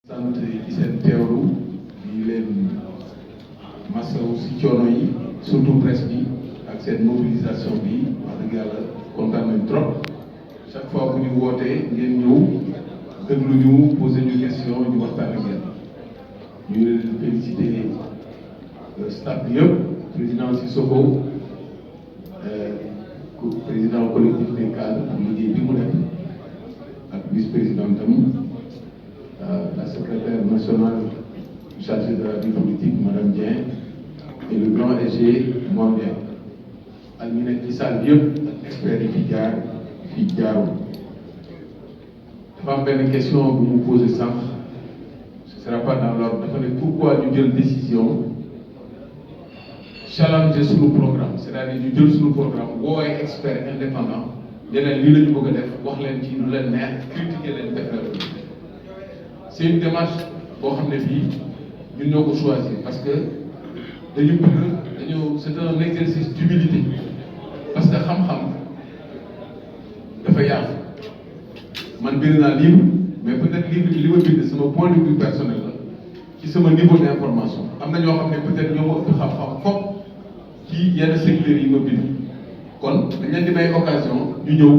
sant ci seen teewlu di leen masawu si coono yi surtout presse bi ak seen mobilisation bi wax dëgg yàlla kontaan nañ trop chaque fois bu ñu wootee ngeen ñëw déglu ñu posé ñu question ñu waxtaan ak yéen ñu leen félicité staff bi yëpp président Sissoko président collectif des cadres ak liggéey bi mu def ak vice président tam la secrétaire nationale chargée de la vie politique, Madame Dieng, et le grand SG, Mor Dieng. ak ñu nekk ci salle bi yëpp ak experts yi fi jaar fii jaarul. dafa am benn question bu mu posé sànq ce sera pas dans l'ordre dafa ne pourquoi ñu jël décision challenger suñu programme c'est-à-dire ñu jël suñu programme woo ay experts indépendants ne leen lii la ñu bëgg a def wax leen ci lu leen neex critiquer leen def c'est une démarche boo xam ne bii ñun ñoo ko choisir parce que dañu c'est un exercice d'humilité parce que xam-xam dafa yaatu man bind naa livre mais peut-être livre bi li ma bind sama point de vue personnel la ci sama niveau d'information am na ñoo xam ne peut-être ñoo ma ëpp xam-xam fopp ci yenn secteurs yi ma bind kon dañ leen di may occasion ñu ñëw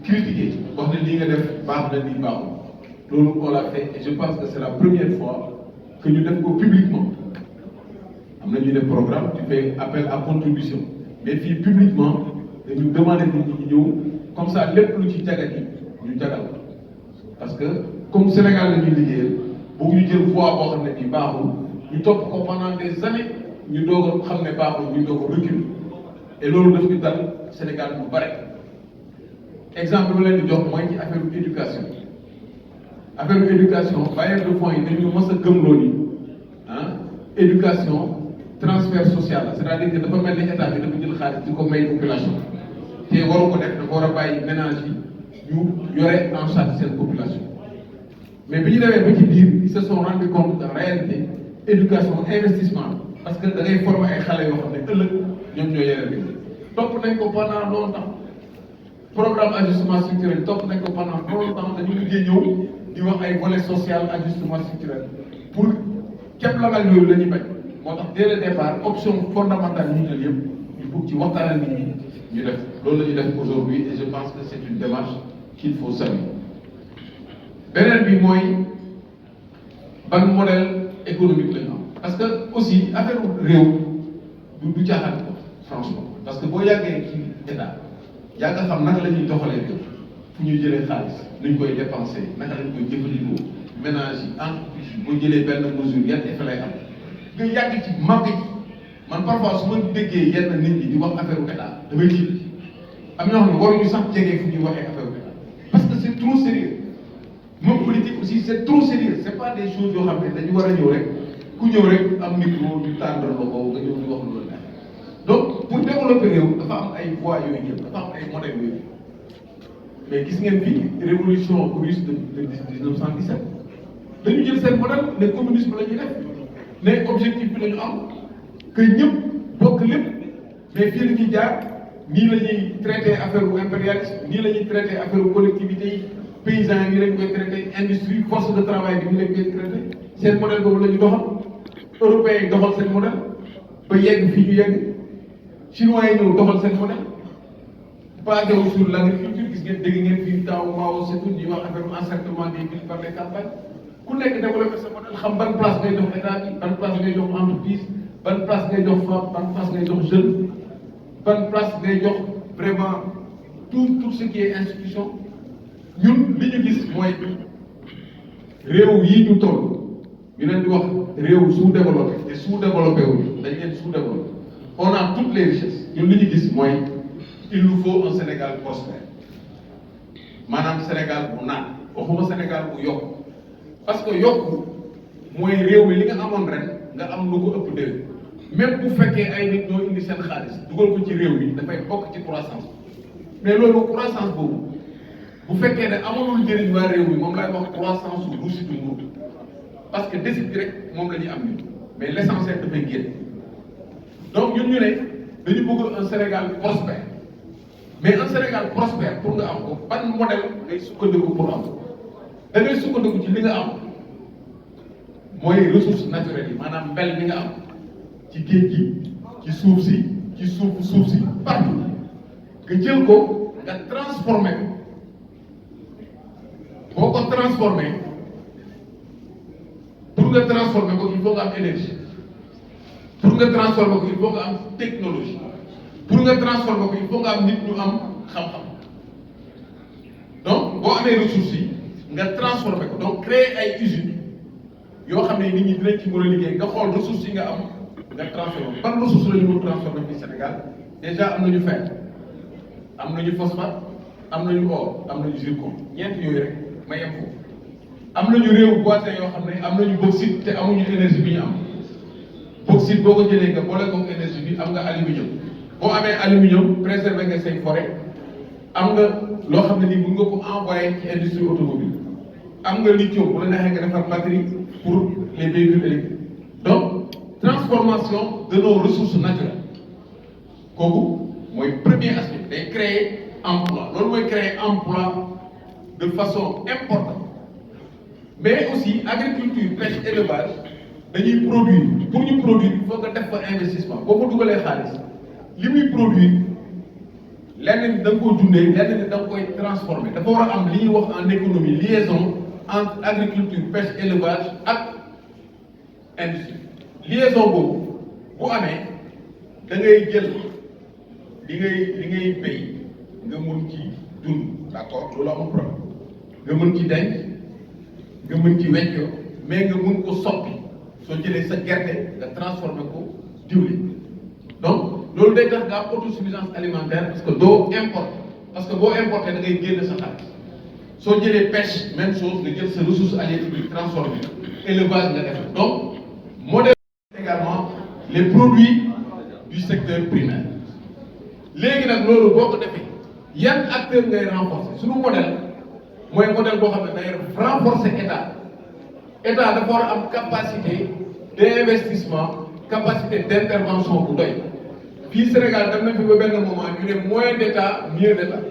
critiquer wax ne lii nga def baax na lii baaxul loolu on l'a fait et je pense que c'est la première fois que ñu def ko publiquement am na ñu def programme tu fais appel à contribution mais fii publiquement dañu demander nit ñi ñëw comme ça lépp lu ci jagat yi ñu jagal parce que comme Sénégal la ñuy liggéeyal boobu ñu jël voie boo xam ne bii baaxul ñu topp ko pendant des années ñu doog a xam ne baaxul ñu doog a recul et loolu daf ñu dal Sénégal bu bare exemple bi ma leen di jox mooy ci affaire éducation affaire éducation bailleurs de fonds yi dañu mës a gëmloo ni éducation transfert social la c'est-à-dire que dafa mel ni état bi dafa jël xaalis di ko may population te waru ko def dafa war a bàyyi ménage yi ñu yore en charge seen population mais bi ñu demee ba ci biir ils se sont rendu compte en réalité éducation investissement parce que da ngay former ay xale yoo xam ne ëllëg ñoom ñoo yore bi topp nañ ko pendant longtemps programme ajustement structurel topp nañ ko pendant longtemps dañu liggéey ñëw di wax ay volet social ajustement structurel pour képp langal yooyu la ñuy bañ moo tax dès le départ option fondamentale ñu jël yëpp il faut ci waxtaanal nit ñi ñu def loolu la ñuy def aujourd'hui et je pense que c'est une démarche qu'il faut saluer beneen bi mooy ban modèle économique la ñu am parce que aussi affaire réew du caaxaan ko franchement parce que boo yàggee ci état yaa nga xam naka la ñuy doxalee réew fu ñuy jëlee xaalis nuñ koy dépenser naka lañ koy jëfandikoo ménage yi entreprise yi boo jëlee benn mesure yan effet lay am nga yàgg ci màgg ci man parfois su ma déggee yenn nit ñi di wax affaire état damay tiit am ñoo xam ne waruñu sax jege fu ñuy waxee affaire état parce que c'est trop sérieux moom politique aussi c'est trop sérieux c'est pas des choses yoo xam ne dañu war a ñëw rek ku ñëw rek am micro ñu tàndal la ko nga ñëw di wax lu la neex donc pour développer réew dafa am ay voies yooyu jël dafa am ay modèles yooyu mais gis ngeen fii révolution russe de 1917 dañu jël seen modèle ne communisme la ñuy def mais objectif bi la ñu am que ñëpp bokk lépp mais fii la ñuy jaar nii la ñuy traité affaire u impérialisme nii la ñuy traité affaire u collectivité yi paysans yi nii lañ koy traité industrie force de travail bi nii lañ koy traité seen modèle boobu la ñu doxal européens yi doxal seen modèle ba yegg fii ñu yegg chinois yi ñëw doxal seen modèle basé wu sur l'agriculture gis ngeen dégg ngeen fii taw Mao Tse-tung di wax affaire encerclement des villes par les campagnes ku nekk développé sa modèle xam ban place ngay jox état bi ban place ngay jox entreprise ban place ngay jox femme ban place ngay jox jeune ban place ngay jox vraiment tout ce qui est institution ñun li ñu gis mooy réew yi ñu toll ñu leen di wax réew sous-développé te sous-développé wu dañ leen sous-développé on a toutes les richesses ñun li ñu gis mooy il nous faut un Sénégal prospère maanaam Sénégal bu naan waxuma Sénégal bu yokk parce que yokku mooy réew mi li nga amoon ren nga am lu ko ëpp déwén même bu fekkee ay nit ñoo indi seen xaalis dugal ko ci réew mi dafay bokk ci croissance mais loolu croissance boobu bu fekkee ne amoon njëriñ waa réew mi moom laay wax croissance su ruusitu nguur parce que décide bi rek moom la ñuy am ñun mais l'essentiel dafay génn donc ñun ñu ne dañu bëgg un Sénégal prospère mais un Sénégal prospère pour nga am ko ban modèle ngay sukkandiku pour am da ngay sukkandiku ci li nga am mooy ressources naturelles yi maanaam mbel mi nga am ci géej gi ci suuf si ci suuf si partout nga jël ko nga transformé ko boo ko transformé pour nga transformé ko il faut nga am énergie pour nga transformé ko il faut nga am technologie pour nga transformé ko il faut nga am nit ñu am xam-xam donc boo amee ressources yi nga transformé ko donc créer ay usines yoo xam ne nit ñi dinañ ci mën a liggéey nga xool ressources yi nga am nga transformé ban ressource la ñu mën transformé fii Sénégal déjà am nañu fer am nañu phosphate am nañu or am nañu zircon ñeent yooyu rek ma yem foofu am nañu réew voisin yoo xam ne am nañu bauxite te amuñu énergie bi ñu am bauxite boo ko jëlee nga boole ko énergie bi am nga aluminium boo amee aluminium préserver nga say forêt am nga loo xam ne nii mën nga ko envoyer ci industrie automobile am nga lithium bu la neexee nga defar batterie pour les véhicules électriques donc transformation de nos ressources naturelles kooku mooy premier aspect day créer emploi loolu mooy créer emploi de façon importante mais aussi agriculture pêche élevage dañuy produire pour ñu produire il faut nga def fa investissement boo ko dugalee xaalis li muy produire lenn ni da nga koy dundee lenn ni da nga koy transformer dafa war a am li ñuy wax en économie liaison entre agriculture pêche élevage ak industrie liaison boobu bu amee da ngay jël li ngay béy nga mun ci dund d'accord loolu amul problème nga mën ci denc nga mën ci weccoo mais nga mun ko soppi soo jëlee sa gerte nga transformer ko diwlin donc loolu day tax nga am autosuffisance alimentaire parce que doo importer parce que boo importer da ngay génn sa xaalis soo jëlee pêche même chose nga jël sa ressource halieutique bi transformer élevage nga def donc modèle également les produits du secteur primaire léegi nag loolu boo ko defee yan acteur ngay renforcer suñu modèle mooy modèle boo xam ne day renforcer état dafa war a am capacité d'investissement capacité d'intervention bu doy fii Sénégal dem na fi ba benn moment ñu ne moins d'état mieux d'état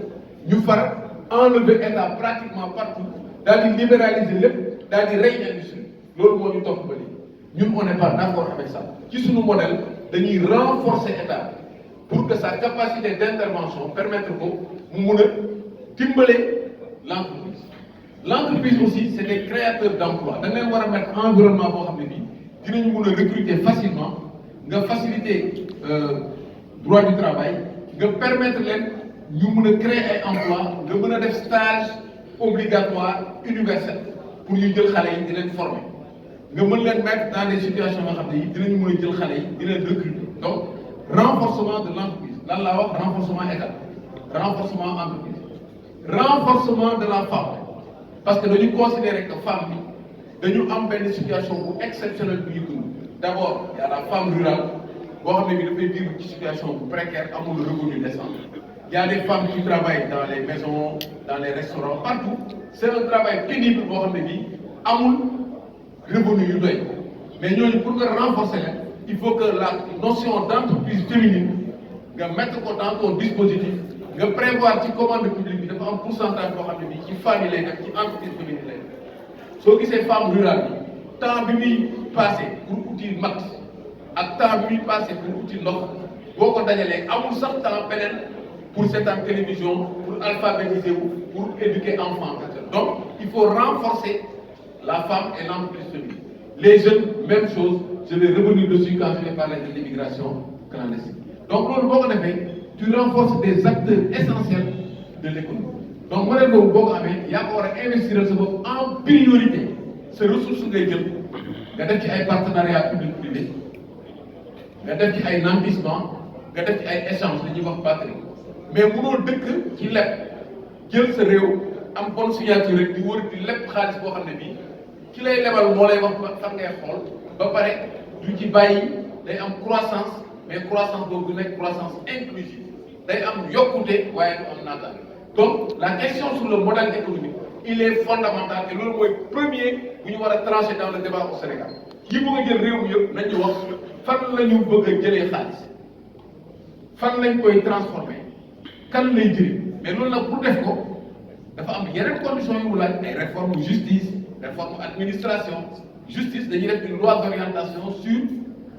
ñu far enlever état pratiquement partout daal di libéraliser lépp daal di rey industrie loolu moo ñu topp ba léegi ñun on n'est pas d'accord avec ça ci suñu modèle dañuy renforcer état pour que sa capacité d'intervention permettre ko mu mun a dimbale l'entreprise aussi c'est des créateurs d'emploi da ngeen war a mettre environnement boo xam ne bii dinañu mun a recruter facilement nga faciliter droit du travail nga permettre leen ñu mun a créer ay emploi nga mën a def stage obligatoire universel pour ñu jël xale yi di leen former nga mën leen mettre dans des situations yoo xam ne yi dinañu mën a jël xale yi di leen recruter donc renforcement de l'entreprise lan laa wax renforcement état renforcement entreprise renforcement de la femme parce que dañu considérer que femme bi dañu am benn situation bu exceptionnelle bu ñu dund d'abord y a la femme rurale boo xam ne bi dafay vivre ci situation bu précaire amul revenu décent y a des femmes qui travaillent dans les maisons dans les restaurants partout c'est un travail pénible boo xam ne bi amul revenu yu doy mais ñooñu pour nga renforcer leen il faut que la notion d'entreprise féminine nga mettre ko dans ton dispositif nga prévoir ci commande publique bi dafa am pourcentage boo xam ne bii ci famille lay def ci entreprise féminine lay def soo gisee femme rurale bi temps bi muy passé pour uti mat ak temps bi muy passé pour uti ndox boo ko dajalee amul sax temps beneen pour seetaan télévision pour alphabétiser wu pour éduquer enfant donc il faut renforcer la femme et l'entreprise féminine les jeunes même chose je vais revenir dessus quand je vais parler de l'immigration clandestine donc loolu boo ko defee tu renforces des acteurs essentiels de l'économie donc modèle boobu boo ko amee yaa ko war a investir sa bopp en priorité sa ressource ngay jël nga def ci ay partenariat public privé nga def ci ay nantissement nga def ci ay échange li ñuy wax batterie mais mënoo dëkk ci leb jël sa réew am bonne signature rek di wër di leb xaalis boo xam ne bii ki lay lebal moo lay wax fan ngay xool ba pare du ci bàyyi day am croissance mais croissance boobu du nekk croissance inclusive day am yokkute waaye du am naataange donc la question sur le modèle économique il est fondamental et loolu mooy premier bu ñu war a trancher dans le débat au Sénégal yi bëgg a jël réew mi yëpp nañu wax fan la ñu bëgg a jëlee xaalis fan lañ koy transformer kan lay jëriñ mais loolu nag pour def ko dafa am yeneen conditions yu mu laaj ay réforme justice réforme administration justice dañuy def une loi d'orientation sur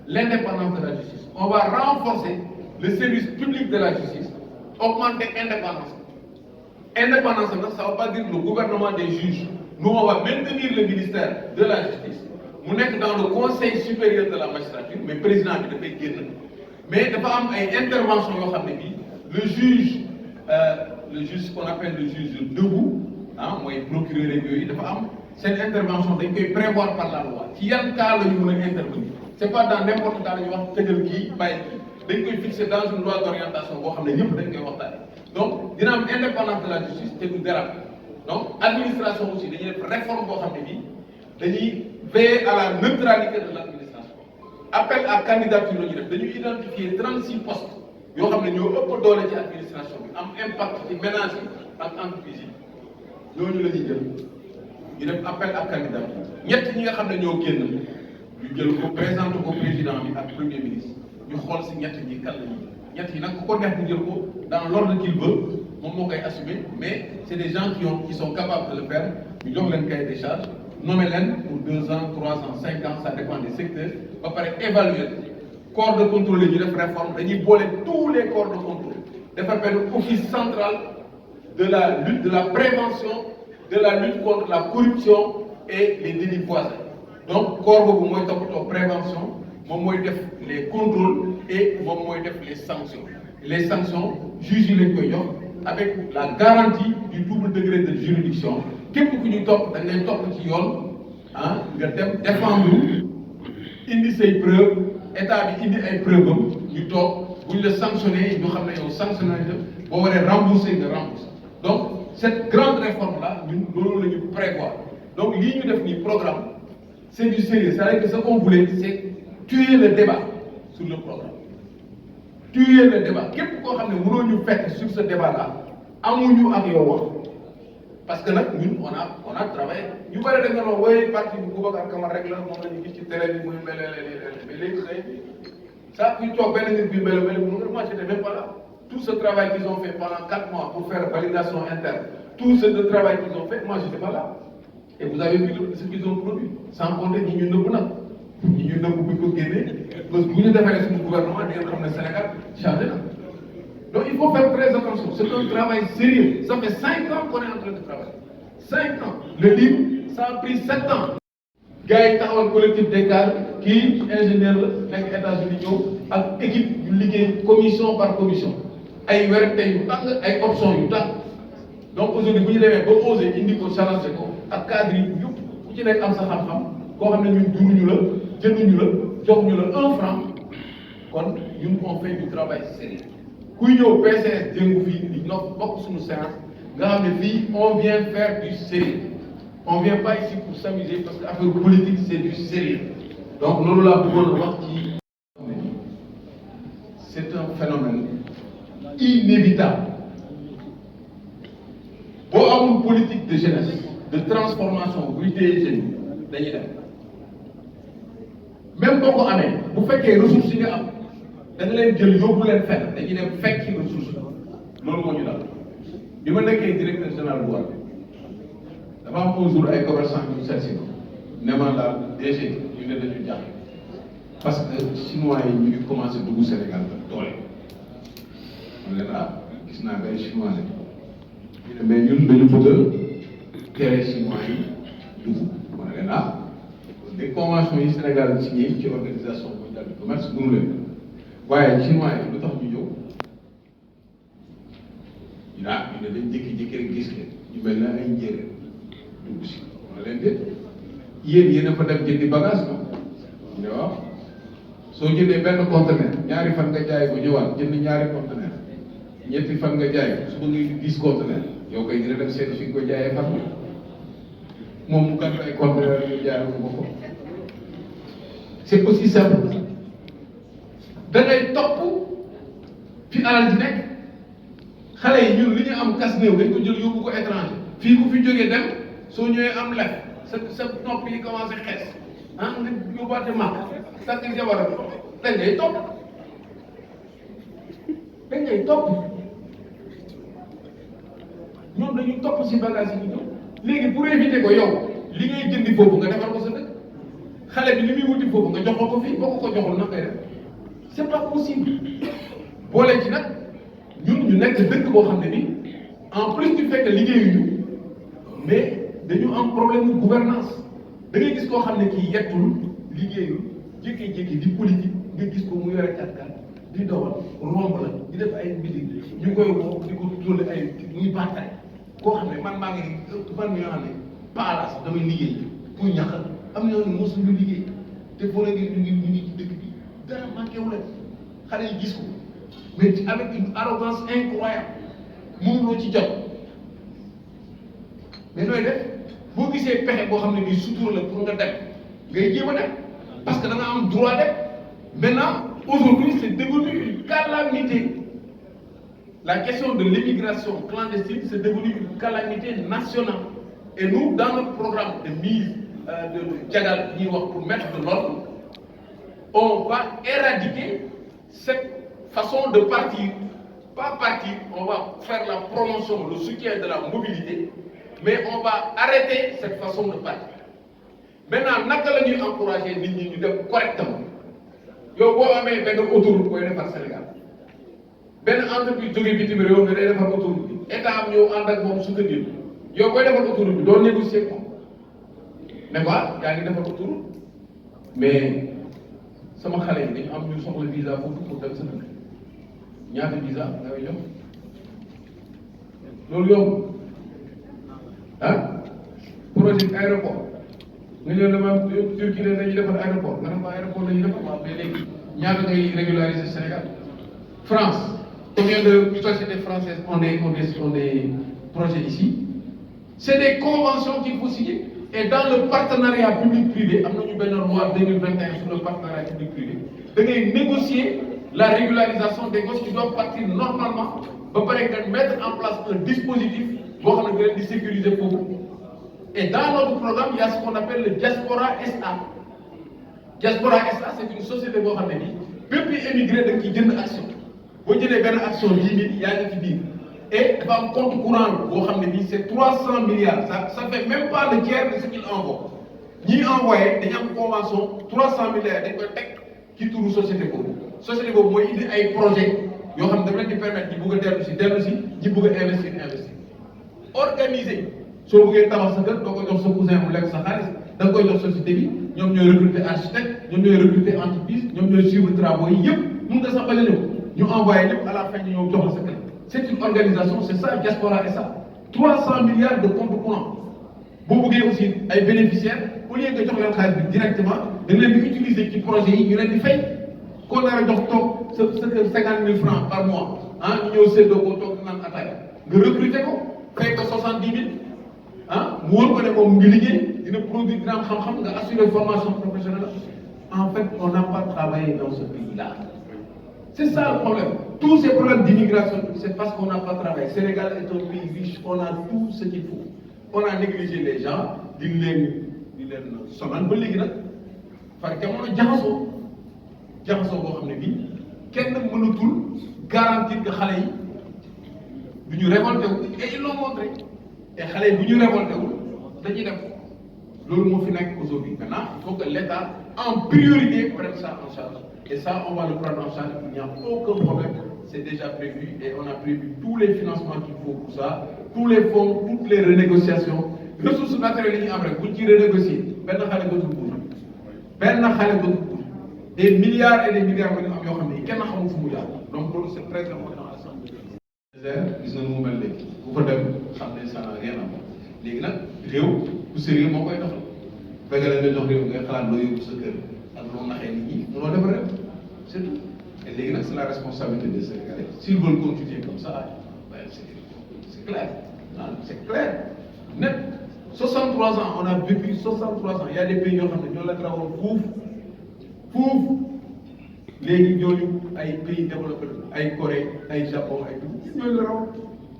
l'indépendance de la justice. On va renforcer le service public de la justice, augmenter l'indépendance. Indépendance, ça ne veut pas dire le gouvernement des juges. Nous, on va maintenir le ministère de la justice. Nous sommes dans le conseil supérieur de la magistrature, mais le président de pays génn. Mais il y a une intervention, le juge ce qu'on appelle le juge debout, moi, le procureur il cette intervention dañ koy prévoir par la loi. Ci yan cas la ñu mën a intervenir. C'est pas dans n'importe quel cas la ñu wax tëjal kii bàyyi kii dañ koy fixer dans une loi d'orientation boo xam ne ñëpp dañ koy waxtaane. Donc dina am indépendance de la justice te du dérapé. Donc administration aussi dañuy def réforme boo xam ne bii dañuy veiller à la neutralité de l'administration. Appel à candidature la ñu def dañuy identifier 36 postes yoo xam ne ñoo ëpp doole ci administration bi am impact ci ménage yi ak entreprise yi ñooñu la ñuy jël. ñu def appel à candidature ñett ñi nga xam ne ñoo génn ñu jël ko présenté ko président bi ak premier ministre ñu xool si ñett ñi kan la ñuy ñett yi nag ku ko neex ñu jël ko dans l'ordre qu'il veut moom moo koy assumer mais c'est des gens qui sont capables de le faire ñu jox leen cahier des charges nommer leen pour 2 ans 3 ans 5 ans ça dépend des secteurs ba pare évaluer corps de contrôle yi ñu def réforme dañuy boole tous les corps de contrôle defar benn office central de la lutte de la prévention de la lutte contre la corruption et les délits voisins. Donc, corps boobu mooy toppatoo prévention, moom mooy def les contrôles et moom mooy def les sanctions. Les sanctions, juge yi lañ koy jox avec la garantie du double degré de juridiction. Képp ku ñu topp dañ lay topp ci yoon nga dem défendre indi say preuves état bi indi ay preuves am ñu toog bu ñu la sanctionné ñu xam ne yow sanctionné la boo waree rembourser nga rembourser. Donc cette grande réforme-là, nous le prévoir. Donc, ce programme, c'est du sérieux. C'est-à-dire que ce qu'on voulait, c'est tuer le débat sur le programme. Tuer le débat. Qu'est-ce que nous faire sur ce débat-là? Parce que là, nous, on a travaillé. Nous avons dit que oui, parti du gouvernement comme règle, on a dit que c'était ça, puis tu as moi, je n'étais même pas là. Tout ce travail qu'ils ont fait pendant 4 mois pour faire validation interne, tout ce travail qu'ils ont fait, moi je n'étais pas là. Et vous avez vu ce qu'ils ont produit. Sans compter qu'ils ne peuvent pas. Ils ne peuvent pas gagner. Parce que vous ne devez pas le gouvernement, comme le Sénégal, changer. Donc il faut faire très attention. C'est un travail sérieux. Ça fait 5 ans qu'on est en train de travailler. 5 ans. Le livre, ça a pris 7 ans. Gars, il y a un collectif des cadres qui, ingénieur, les États-Unis, avec équipe, du ligue, commission par commission. Ay werante yu tàng ay options yu tàng donc aujourd'hui bu ñu demee ba osé indi ko challenge ko ak cadre yi yëpp ku ci nekk am sa xam-xam koo xam ne ñun dunduñu la jënduñu la joxuñu la 1 franc kon ñun on fait du travail sérieux kuy ñëw PCS jëngu fii di ñoo bokk suñu séance nga xam ne fii on vient faire du sérieux on vient pas ici pour s'amuser parce que affaire politique c'est du sérieux donc loolu laa bëggoon wax ci c'est un phénomène inévitable. Pour une politique de jeunesse, de transformation, vous des jeunes, même quand vous faites des ressources, vous avez des ressources, dañuy dem fekk ci ressources loolu moo ñu dal bi ma nekkee directeur général bu dafa am un jour ay commerçant yu seet si ne ma la DG ñu ne dañu jàpp parce que chinois yi ñu ngi commencé dugg Sénégal doole man leen gis naa bay chinois la mais ñun dañu bëgg a tere chinois yi dugg man leen des conventions yi Sénégal signé ci organisation mondiale du commerce mënu leen waaye chinois yi lu tax ñu ñëw ñu ne dañ jékki-jékki rek gis leen ñu mel na ay njéeréer dugg si man leen déet yéen a fa dem jëndi bagage non ñu ne waaw soo jëndee benn conteneur ñaari fan nga jaay ko ñëwaat jënd ñaari conteneur ñetti fan nga jaay ko su bëggee 10 conteneur yow kay dina dem seeti fi nga ko jaayee fan bi moom mu gàtt ay conteneur ñu jaay ko ko c'est aussi simple da ngay topp fi alal ji nekk xale yi ñun li ñu am kas néew dañ ko jël yóbbu ko étranger fii ku fi jógee dem soo ñëwee am lef sa nopp yi commencé xees nga yóbbaate màkk takk jabar dañ ngay topp ñoom dañuy topp si bagage yi ñu ñëw léegi pour éviter ko yow li ngay jëndi foofu nga defar ko sa dëkk xale bi li muy wuti foofu nga jox ko fii boo ko joxul nag ngay def c'est pas possible boole ci nag ñun ñu nekk dëkk boo xam ne ni en plus du fait que liggéeyuñu mais dañu am problème de gouvernance da ngay gis koo xam ne kii yettul liggéeyul jékki-jékki di politique nga gis ko mu yore kat di dawal romb la di def ay mbili ñu koy woo di ko tóole ay muy bàttaay koo xam ne man maa ngi man mi nga xam ne paalaas damay liggéey pour ñàkk am na ñoo ne mosuñu liggéey te boo léegi ñu ngi ci dëkk bi dara manqué wu leen xale yi gis ko mais avec une arrogance incroyable mënuloo ci jot mais nooy def boo gisee pexe boo xam ne bii sutur la pour nga dem ngay jéem a dem parce que da nga am droit dem maintenant aujourd'hui c'est devenu une calamité la question de l'immigration clandestine c'est devenu une calamité nationale et nous dans notre programme de mise de Diagal ñuy wax pour mettre de l'ordre on va éradiquer cette façon de partir, pas partir, on va faire la promotion, le soutien de la mobilité, mais on va arrêter cette façon de partir. Maintenant, naka la ñuy encourager nit ñi ñu dem correctement yow boo amee benn autoroute booy defar Sénégal benn entreprise jógee bitim réew nga day defar autoroute bi état am ñëw ànd ak moom soutenir yow booy defar autoroute bi doo négocier moom ne quoi yaa ngi defar autoroute mais sama xale yi dañu am ñu soxla visa foofu pour dem sa dëkk ñaata visa nga koy jox loolu yomb ah projet aéroport nga ñëw dama Turquie ne dañuy defar aéroport nga ne ko aéroport la ñuy defar waaw mais léegi ñaata ngay régulariser Sénégal France combien de sociétés françaises ont des projets ici c'est des conventions qu'il faut signer et dans le partenariat public-privé am nañu benn loi 2021 sur le partenariat public-privé da ngay négocier la régularisation des gosses qui doivent partir normalement ba pare nga mettre en place un dispositif boo xam ne nga leen di sécuriser foofu et dans notre programme il y a ce qu'on appelle le Diaspora SA Diaspora SA c'est une société boo xam ne nii bépp émigré da nga ciy jënd action boo jëlee benn action 10 000 yaa ngi ci biir et dafa am compte courant boo xam ne nii c'est 300 milliards ça fait même pas le tiers de ce qu'il envoie ñi envoyé dañu am convention 300 milliards dañ koy teg ci turu société boobu mooy indi ay projet yoo xam ne dafa leen di permettre ñi bëgg a dellu si ñi bëgg a investir organiser soo bëggee tabax sa kër doo ko jox sa cousin mu lekk sa xaalis da nga koy jox société bi ñoom ñooy recruter architecte ñoom ñooy recruter entreprise ñoom ñooy suivre travaux yi yëpp mun nga sax bañ a ñëw ñu envoyé lépp à la fin ñu ñëw jox la sa kër c'est une organisation c'est ça Diaspora SA 300 milliards de compte courant boo bëggee aussi ay bénéficiaires au lieu nga jox leen xaalis bi directement da nga leen di utiliser ci projet yi ñu leen di fay koo nar a jox toog sa kër 50 000 francs par mois ah ñu ñëw séddoo ko toog naan ataaya nga recruter ko fay ko 70 000 ah mu wóor ko ne moom mu ngi liggéey dina produire dina am xam-xam nga assurer formation professionnelle en fait on n'a pas travaillé dans ce pays-là c'est ça le problème tous ces problèmes d'immigration c'est parce qu'on n'a pas travaillé Sénégal est un pays riche on a tout ce qu'il faut on a négligé les gens di leen sonal ba léegi nag far jamono jaxasoo boo xam ne bii kenn mënatul garantir que xale yi du ñu révolté wu et ils l'ont montré et xale yi bu ñu révolté wu dañuy def loolu moo fi nekk aujourd'hui maintenant il faut que l'État en priorité prenne ça en charge et ça on va le prendre en charge il n'y a aucun problème c'est déjà prévu et on a prévu tous les financements qu'il faut pour ça tous les fonds toutes les renégociations ressources naturelles yi ñu am rek buñ ci renégocier benn xale dootul bouger des milliards et des milliards la ñu am yoo xam ne kenn xamul fu mu jaar donc loolu c'est très important à ça. gis nga mu mel léegi bu ko dem xam ne ça n'a rien à voir léegi nag réew bu sérieux moo koy doxal fekk la nga jox réew ngay xalaat loo yóbbu sa kër ak loo naxee nit ñi mënoo defar réew c'est tout et léegi nag c'est la responsabilité des Sénégalais s'ils veulent continuer comme ça c'est clair c'est clair net 63 ans on a vécu 63 ans il y a des pays yoo xam ne ñoo la rawoon fuuf léegi ñooñu ay pays développés ay Corée ay Japon ay tout ñooñu la raw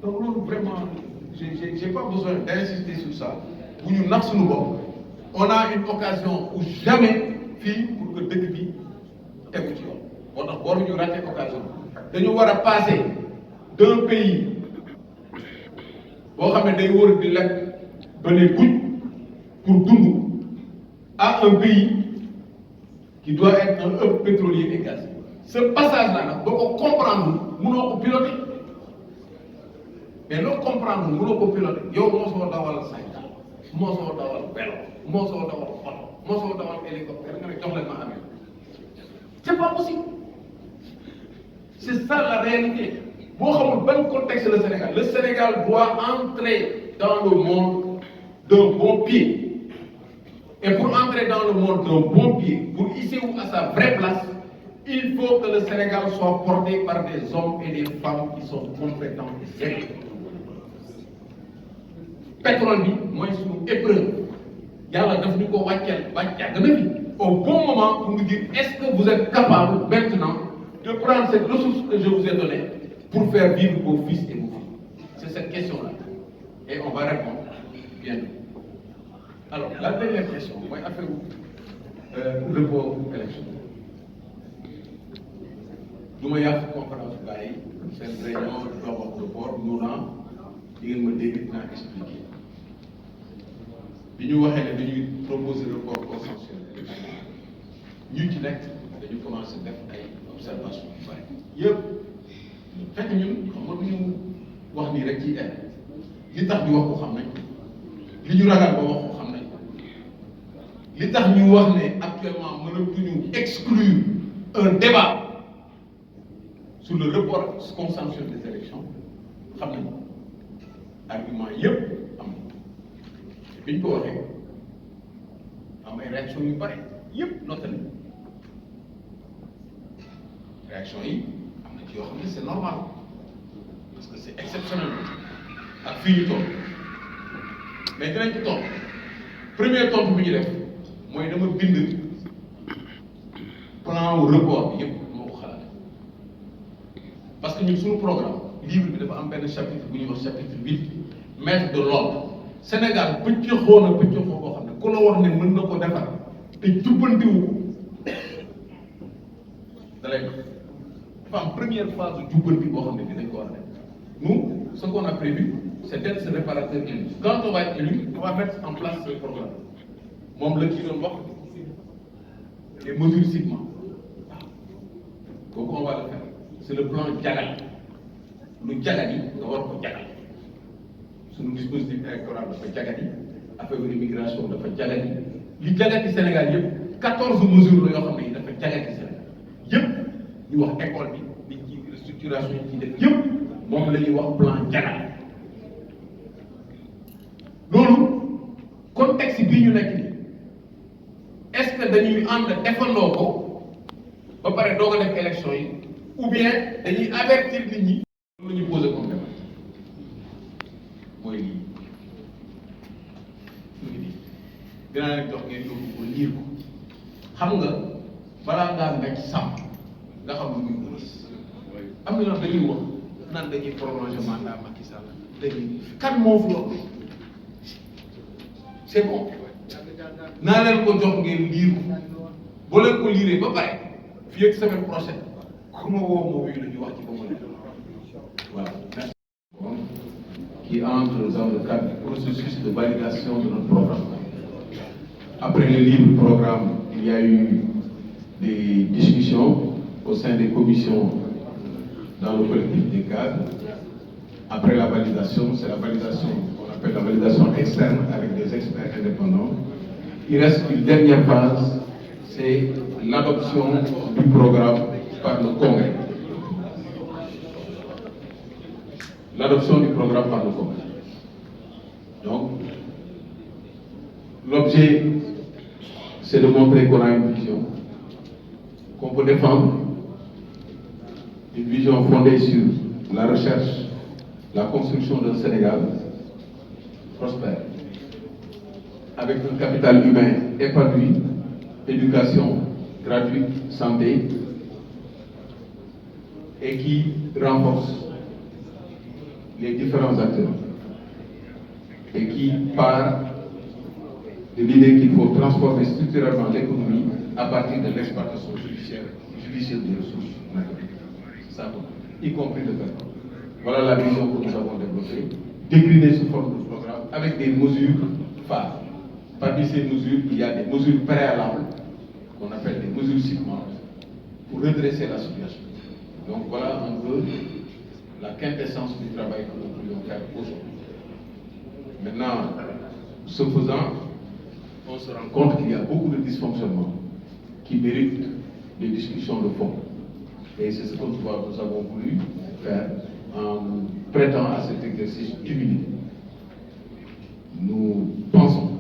donc loolu vraiment j'ai pas besoin d'insister sur ça bu ñu nax suñu bopp on a une occasion ou jamais fii pour que dëkk bi tegu ci yoon moo tax waruñu rater occasion dañu war a passer d'un pays boo xam ne day wër di lekk ba ne guñ pour dund à un pays qui doit être un hub pétrolier et gazier. Ce passage-là, il faut comprendre, nous pouvons piloter. Mais l'autre comprendre, nous pouvons piloter. Yo, moi, je vais avoir le cycle, moi, je vais avoir le vélo, moi, je vais avoir le photo, moi, je vais avoir l'hélicoptère. C'est pas possible. C'est ça la réalité. Bon, dans le contexte du Sénégal, le Sénégal doit entrer dans le monde d'un bon pied. Et pour entrer dans le monde d'un bon pied, pour ici ou à sa vraie place, il faut que le Sénégal soit porté par des hommes et des femmes qui sont compétents et sérieux. Pétrole, moi, je suis épreuve. Au bon moment pour nous dire est-ce que vous êtes capable maintenant de prendre cette ressource que je vous ai donnée pour faire vivre vos fils et vos filles. C'est cette question-là. Et on va répondre bientôt. Alors, la dernière question, moi, affaire report élection. Nous avons une conférence de c'est une réunion de report, nous avons expliqué. Nous avons proposé le report consensuel. Nous avons commencé à faire des observations. Fekk ñun xam nga ñu wax nii rek ci air li tax ñu wax ko xam nañ li ñu ragal ba wax ko xam nañ li tax ñu wax ne actuellement mënatuñu exclure un débat sur le report consensuel des élections xam nañ argument yëpp am na bi ñu ko waxee am ay réaction yu bari yëpp noté nañ réaction yi c'est normal parce que c'est exceptionnel ak fii ñu toll mais dinañ ci toll premier tontu bi ñu def mooy dama bind plan report bi yëpp moo ko xalaat parce que ñun suñu programme livre bi dafa am benn chapitre bu ñuy wax chapitre 8 maître de l'ordre Sénégal pëccëxoo na pëccëxoo boo xam ne ku la wax ne mën na ko defar te jubbantiwu ko da lay en première phase du jubbanti boo xam ne dinañ ko war a def nous ce qu'on a prévu c'est d'être ce réparateur élu quand on va être élu on va mettre en place ce programme moom la ci doon wax les mesures segments kooku on va le faire c'est le plan jagal lu jagal yi nga war ko jagal suñu dispositif électoral dafa jagal yi affaire immigration dafa jagal yi li jagal ci Sénégal yëpp 14 mesures la yoo xam ne yi dafa jagal ci Sénégal yëpp ñu wax école bi nit ci restructuration yi ci def yëpp moom la ñuy wax plan jagal loolu contexte bii ñu nekk nii est-ce que dañuy ànd defandoo ko ba pare doog a def élection yi ou bien dañuy avertir nit ñi lu ñu posé comme débat mooy lii dinaa leen jox ngeen yóbbu ko liir ko xam nga balaa ngaa nekk sàmm nga xam lu muy gis am na ñoo dañuy wax naan dañuy prolonger mandat Macky Sall dañuy kan moo fi wax c'est bon naa leen ko jox ngeen liir ko boo leen ko liiree ba pare fii ak semaine prochaine ku ma woo moo wi la ñu wax ci ba mu nekk voilà merci. Qui entre dans le cadre du processus de validation de notre programme. Après le livre programme, il y a eu des discussions au sein des commissions dans le collectif des cadres. Après la validation, c'est la validation qu'on appelle la validation externe avec des experts indépendants. Il reste une dernière phase, c'est l'adoption du programme par le Congrès. L'adoption du programme par le Congrès. Donc, l'objet, c'est de montrer qu'on a une vision, qu'on peut défendre, une vision fondée sur la recherche, la construction d'un Sénégal prospère, avec un capital humain épanoui, éducation gratuite, santé, et qui renforce les différents acteurs et qui part de l'idée qu'il faut transformer structurellement l'économie à partir de l'exploitation judiciaire des ressources naturelles, y compris le pétrole. Voilà la vision que nous avons développée, déclinée sous forme de programme avec des mesures phares. Parmi ces mesures, il y a des mesures préalables qu'on appelle des mesures ciblement pour redresser la situation. Donc voilà un peu la quintessence du travail que nous pouvions faire aujourd'hui. Maintenant, ce faisant, on se rend compte qu'il y a beaucoup de dysfonctionnements qui méritent des discussions de fond. Et c'est ce que nous avons voulu faire en prêtant à cet exercice d'humilité. Nous pensons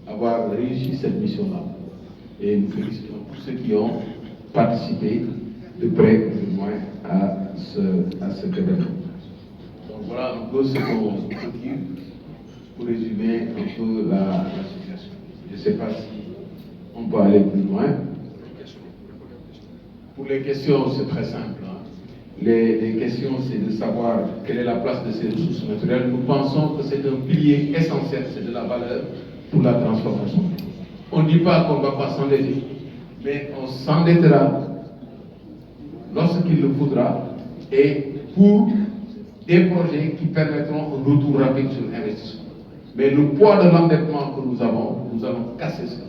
avoir réussi cette mission-là et nous félicitons tous ceux qui ont participé de près ou de loin à cet événement. Donc voilà un peu ce qu'on peut dire pour résumer un peu la situation. Je ne sais pas si on peut aller plus loin. Pour les questions, c'est très simple. Les questions, c'est de savoir quelle est la place de ces ressources naturelles. Nous pensons que c'est un pilier essentiel, c'est de la valeur pour la transformation. On ne dit pas qu'on ne va pas s'endetter, mais on s'endettera lorsqu'il le faudra et pour des projets qui permettront un retour rapide sur l'investissement. Mais le poids de l'endettement que nous allons casser ça.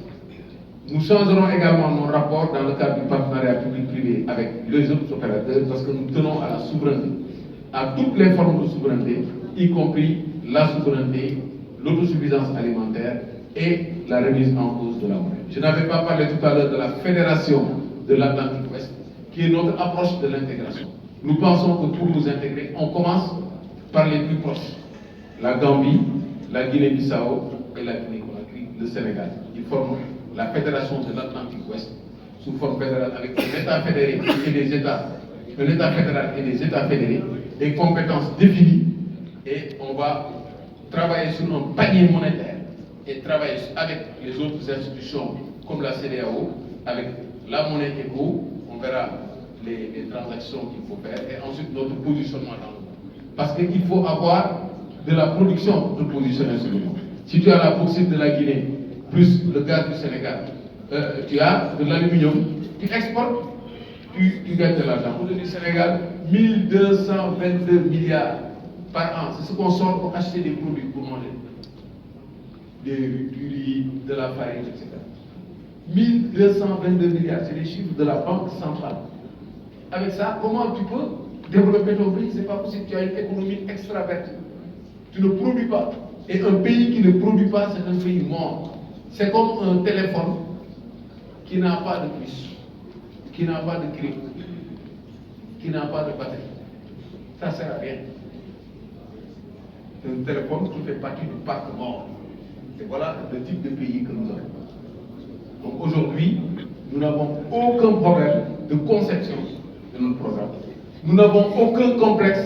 Nous changerons également nos rapports dans le cadre du partenariat public-privé avec les autres opérateurs parce que nous tenons à la souveraineté, à toutes les formes de souveraineté, y compris la souveraineté, l'autosuffisance alimentaire et la remise en cause de la monnaie. Je n'avais pas parlé tout à l'heure de la fédération de l'Atlantique Ouest, qui est notre approche de l'intégration. Nous pensons que pour nous intégrer, on commence par les plus proches. La Gambie, la Guinée-Bissau et la Guinée-Conakry, le Sénégal. Ils forment la fédération de l'Atlantique Ouest sous forme fédérale avec un État fédéré et des États, un État fédéral et des États fédérés, des compétences définies et on va travailler sur un panier monétaire et travailler avec les autres institutions comme la CEDEAO, avec la monnaie éco, on verra les transactions qu'il faut faire et ensuite notre positionnement dans le monde. Parce qu'il faut avoir de la production de positionner sur le monde. Si tu as la bauxite de la Guinée, plus le gaz du Sénégal, tu as de l'aluminium, tu exportes, tu gagnes de l'argent. Aujourd'hui, du Sénégal, 1222 milliards par an. C'est ce qu'on sort pour acheter des produits pour manger. Du riz, de la farine, etc. 1222 milliards, c'est les chiffres de la Banque centrale. Avec ça, comment tu peux développer ton pays? C'est pas possible, tu as une économie extravertie. Tu ne produis pas. Et un pays qui ne produit pas, c'est un pays mort. C'est comme un téléphone qui n'a pas de puce, qui n'a pas de clé, qui n'a pas de batterie. Ça ne sert à rien. C'est un téléphone qui fait partie du parc mort. Et voilà le type de pays que nous avons. Donc aujourd'hui, nous n'avons aucun problème de conception de notre programme. Nous n'avons aucun complexe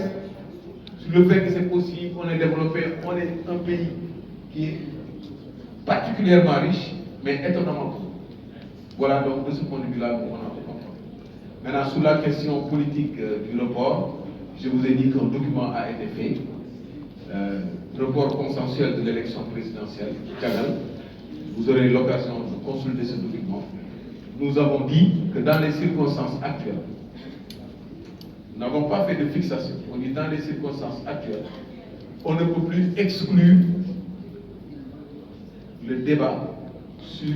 sur le fait que c'est possible, on est développé, on est un pays qui est particulièrement riche, mais étonnamment pauvre. Voilà, donc de ce point de vue-là, on a fait comprendre. Maintenant, sur la question politique du report, je vous ai dit qu'un document a été fait, report consensuel de l'élection présidentielle, Tchagal. Vous aurez l'occasion de consulter ce document. Nous avons dit que dans les circonstances actuelles, nous n'avons pas fait de fixation. On dit dans les circonstances actuelles, on ne peut plus exclure le débat sur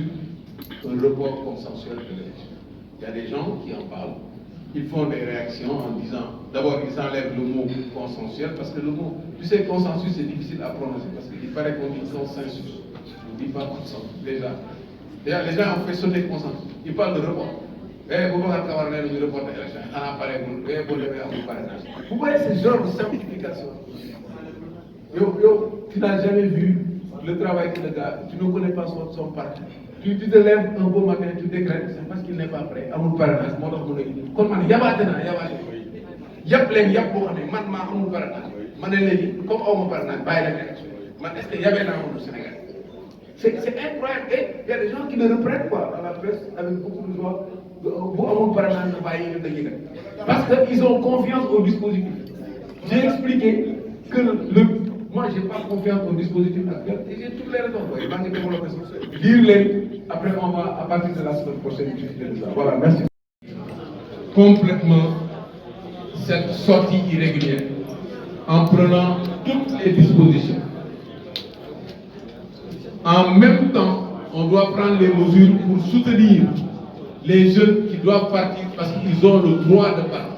un report consensuel de l'élection. Il y a des gens qui en parlent, ils font des réactions en disant, d'abord ils enlèvent le mot consensuel, parce que le mot, tu sais, consensus c'est difficile à prononcer, parce qu'il paraît qu'on dit consensus, on ne dit pas consensus, déjà. Les gens ont fait sauter le consensus, ils parlent de report. Vous voyez ce genre de simplification. Tu n'as jamais vu le travail que le gars, tu ne connais pas son parti. Tu te lèves un beau matin, tu décrètes, c'est parce qu'il n'est pas prêt. Amul parrainage, moo tax mu ne kon man yabaate naa yëpp leen yëpp boo xam ne man maa amul parrainage ma ne léegi comme aw ma parrainage bàyyi la élection man est-ce que yabee naa ko Sénégal. C'est incroyable et il y a des gens qui le reprennent quoi dans la presse avec beaucoup de joie. Bu amul parrainage na bàyyi ñu dañuy def parce qu'ils ont confiance au dispositif. J'ai expliqué que moi j'ai pas confiance au dispositif actuel et j'ai toutes les raisons. Il va développer ça. Lire-les, après on va à partir de la semaine prochaine discuter de ça. Voilà, merci. Complètement cette sortie irrégulière en prenant toutes les dispositions. En même temps, on doit prendre les mesures pour soutenir les jeunes qui doivent partir parce qu'ils ont le droit de partir.